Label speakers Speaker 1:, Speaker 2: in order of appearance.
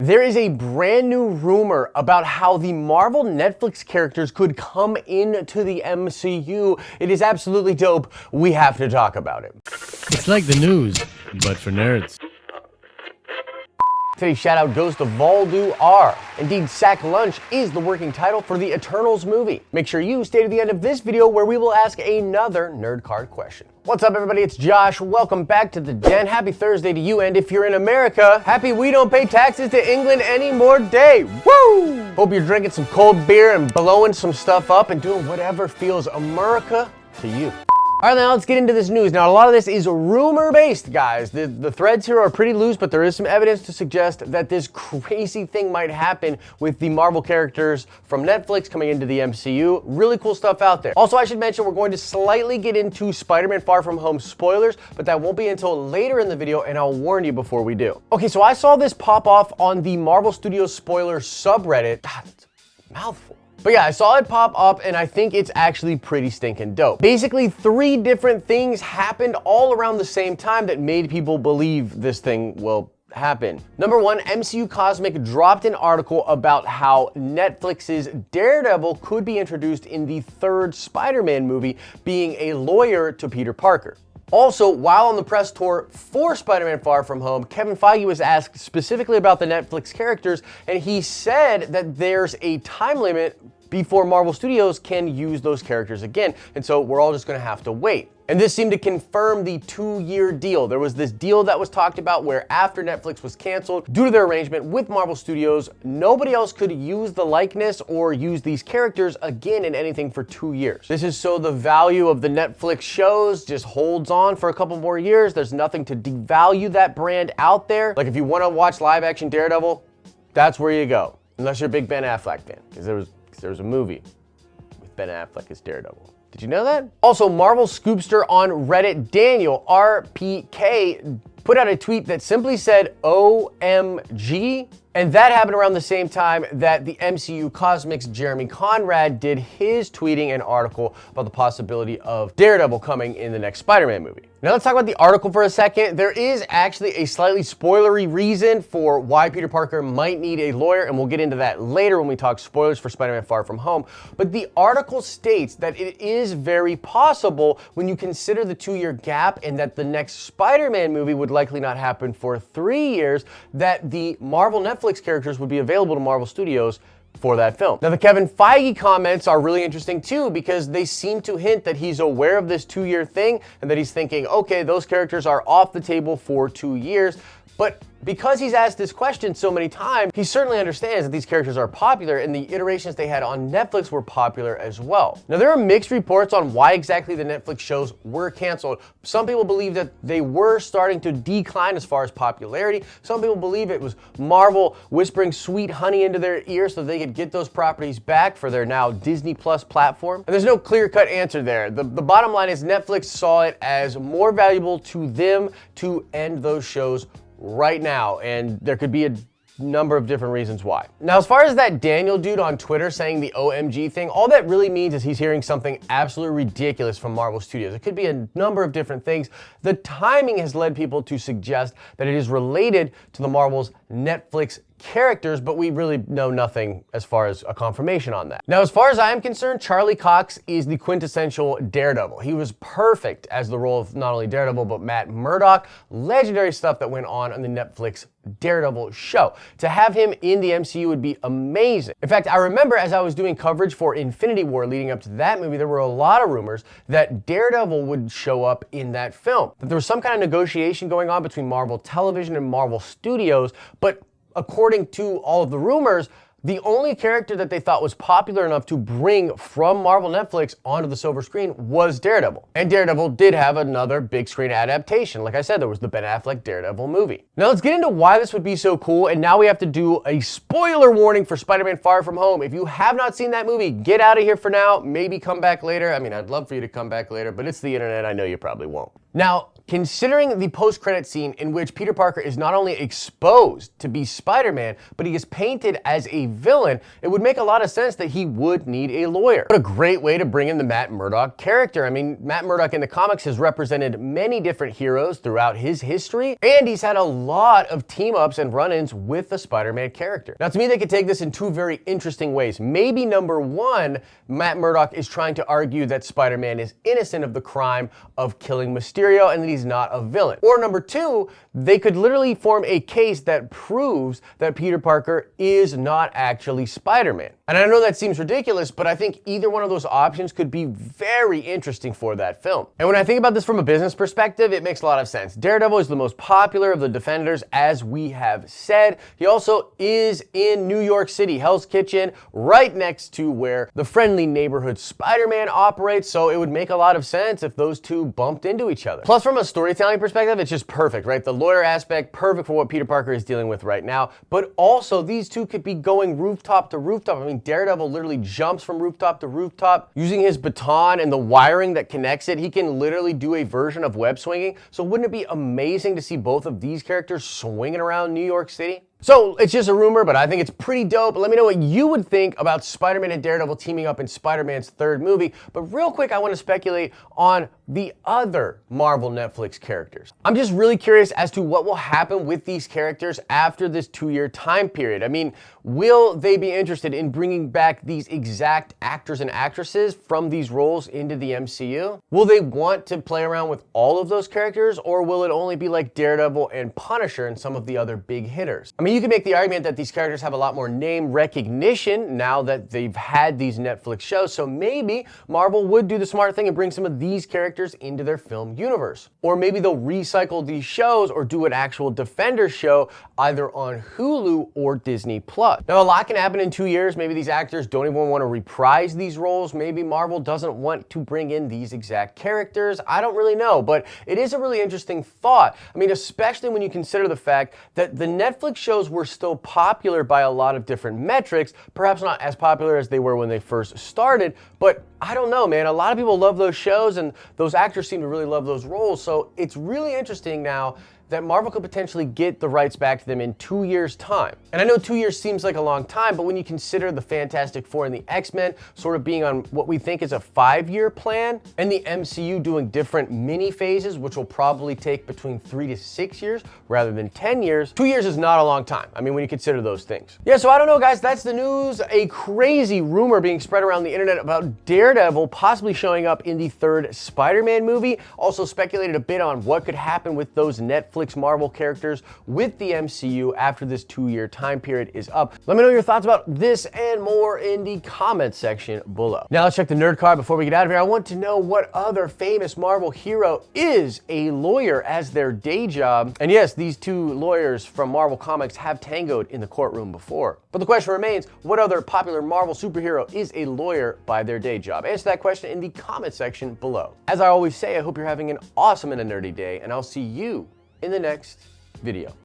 Speaker 1: there is a brand new rumor about how the Marvel Netflix characters could come into the MCU. It is absolutely dope. We have to talk about it.
Speaker 2: It's like the news, but for nerds.
Speaker 1: Today's shout out goes to Voldu R. Indeed, Sack Lunch is the working title for the Eternals movie. Make sure you stay to the end of this video where we will ask another nerd card question. What's up, everybody? It's Josh. Welcome back to the Den. Happy Thursday to you, and if you're in America, happy we don't pay taxes to England anymore day. Woo! Hope you're drinking some cold beer and blowing some stuff up and doing whatever feels America to you. All right, now let's get into this news. Now, a lot of this is rumor-based, guys. The threads here are pretty loose, but there is some evidence to suggest that this crazy thing might happen with the Marvel characters from Netflix coming into the MCU. Really cool stuff out there. Also, I should mention we're going to slightly get into Spider-Man Far From Home spoilers, but that won't be until later in the video, and I'll warn you before we do. Okay, so I saw this pop off on the Marvel Studios spoilers subreddit. God, it's a mouthful. But yeah, I saw it pop up and I think it's actually pretty stinking dope. Basically, 3 different things happened all around the same time that made people believe this thing will happen. Number 1, MCU Cosmic dropped an article about how Netflix's Daredevil could be introduced in the 3rd Spider-Man movie, being a lawyer to Peter Parker. Also, while on the press tour for Spider-Man Far From Home, Kevin Feige was asked specifically about the Netflix characters, and he said that there's a time limit before Marvel Studios can use those characters again, and so we're all just gonna have to wait. And this seemed to confirm the 2-year deal. There was this deal that was talked about where after Netflix was canceled, due to their arrangement with Marvel Studios, nobody else could use the likeness or use these characters again in anything for 2 years. This is so the value of the Netflix shows just holds on for a couple more years. There's nothing to devalue that brand out there. Like if you wanna watch live action Daredevil, that's where you go. Unless you're a big Ben Affleck fan, because there was a movie with Ben Affleck as Daredevil. Did you know that? Also, Marvel scoopster on Reddit, Daniel RPK, put out a tweet that simply said OMG, and that happened around the same time that the MCU Cosmic's Jeremy Conrad did his tweeting an article about the possibility of Daredevil coming in the next Spider-Man movie. Now let's talk about the article for a second. There is actually a slightly spoilery reason for why Peter Parker might need a lawyer, and we'll get into that later when we talk spoilers for Spider-Man Far From Home. But the article states that it is very possible when you consider the 2-year gap and that the next Spider-Man movie would likely not happen for 3 years, that the Marvel Netflix characters would be available to Marvel Studios for that film. Now, the Kevin Feige comments are really interesting too, because they seem to hint that he's aware of this 2-year thing and that he's thinking, okay, those characters are off the table for 2 years. But because he's asked this question so many times, he certainly understands that these characters are popular and the iterations they had on Netflix were popular as well. Now, there are mixed reports on why exactly the Netflix shows were canceled. Some people believe that they were starting to decline as far as popularity. Some people believe it was Marvel whispering sweet honey into their ear so they could get those properties back for their now Disney Plus platform. And there's no clear-cut answer there. The bottom line is Netflix saw it as more valuable to them to end those shows right now, and there could be a number of different reasons why. Now, as far as that Daniel dude on Twitter saying the OMG thing, all that really means is he's hearing something absolutely ridiculous from Marvel Studios. It could be a number of different things. The timing has led people to suggest that it is related to the Marvel's Netflix characters, but we really know nothing as far as a confirmation on that. Now, as far as I am concerned, Charlie Cox is the quintessential Daredevil. He was perfect as the role of not only Daredevil, but Matt Murdock. Legendary stuff that went on the Netflix Daredevil show. To have him in the MCU would be amazing. In fact, I remember as I was doing coverage for Infinity War leading up to that movie, there were a lot of rumors that Daredevil would show up in that film. That there was some kind of negotiation going on between Marvel Television and Marvel Studios, but according to all of the rumors, the only character that they thought was popular enough to bring from Marvel Netflix onto the silver screen was Daredevil. And Daredevil did have another big screen adaptation. Like I said, there was the Ben Affleck Daredevil movie. Now let's get into why this would be so cool, and now we have to do a spoiler warning for Spider-Man Far From Home. If you have not seen that movie, get out of here for now, maybe come back later. I mean, I'd love for you to come back later, but it's the internet, I know you probably won't. Now, Considering the post-credit scene in which Peter Parker is not only exposed to be Spider-Man, but he is painted as a villain, it would make a lot of sense that he would need a lawyer. What a great way to bring in the Matt Murdock character. I mean, Matt Murdock in the comics has represented many different heroes throughout his history, and he's had a lot of team-ups and run-ins with the Spider-Man character. Now, to me, they could take this in two very interesting ways. Maybe number one, Matt Murdock is trying to argue that Spider-Man is innocent of the crime of killing Mysterio and that he's not a villain. Or number two, they could literally form a case that proves that Peter Parker is not actually Spider-Man. And I know that seems ridiculous, but I think either one of those options could be very interesting for that film. And when I think about this from a business perspective, it makes a lot of sense. Daredevil is the most popular of the Defenders, as we have said. He also is in New York City, Hell's Kitchen, right next to where the friendly neighborhood Spider-Man operates, so it would make a lot of sense if those two bumped into each other. Plus, from a storytelling perspective, it's just perfect, right? The lawyer aspect, perfect for what Peter Parker is dealing with right now, but also these two could be going rooftop to rooftop. I mean, Daredevil literally jumps from rooftop to rooftop using his baton and the wiring that connects it. He can literally do a version of web swinging. So wouldn't it be amazing to see both of these characters swinging around New York City? So it's just a rumor, but I think it's pretty dope. Let me know what you would think about Spider-Man and Daredevil teaming up in Spider-Man's third movie. But real quick, I want to speculate on the other Marvel Netflix characters. I'm just really curious as to what will happen with these characters after this 2-year time period. I mean, will they be interested in bringing back these exact actors and actresses from these roles into the MCU? Will they want to play around with all of those characters, or will it only be like Daredevil and Punisher and some of the other big hitters? I mean, you can make the argument that these characters have a lot more name recognition now that they've had these Netflix shows, so maybe Marvel would do the smart thing and bring some of these characters into their film universe. Or maybe they'll recycle these shows or do an actual Defenders show either on Hulu or Disney+. Now, a lot can happen in 2 years. Maybe these actors don't even want to reprise these roles. Maybe Marvel doesn't want to bring in these exact characters. I don't really know, but it is a really interesting thought. I mean, especially when you consider the fact that the Netflix shows were still popular by a lot of different metrics, perhaps not as popular as they were when they first started, but I don't know, man. A lot of people love those shows, and those actors seem to really love those roles, so it's really interesting now that Marvel could potentially get the rights back to them in 2 years' time. And I know 2 years seems like a long time, but when you consider the Fantastic Four and the X-Men sort of being on what we think is a 5-year plan, and the MCU doing different mini phases, which will probably take between 3 to 6 years rather than 10 years, 2 years is not a long time. I mean, when you consider those things. Yeah, so I don't know, guys, that's the news. A crazy rumor being spread around the internet about Daredevil possibly showing up in the third Spider-Man movie. Also speculated a bit on what could happen with those Netflix Marvel characters with the MCU after this 2-year time period is up. Let me know your thoughts about this and more in the comment section below. Now let's check the nerd card before we get out of here. I want to know what other famous Marvel hero is a lawyer as their day job. And yes, these two lawyers from Marvel Comics have tangoed in the courtroom before. But the question remains, what other popular Marvel superhero is a lawyer by their day job? Answer that question in the comment section below. As I always say, I hope you're having an awesome and a nerdy day, and I'll see you in the next video.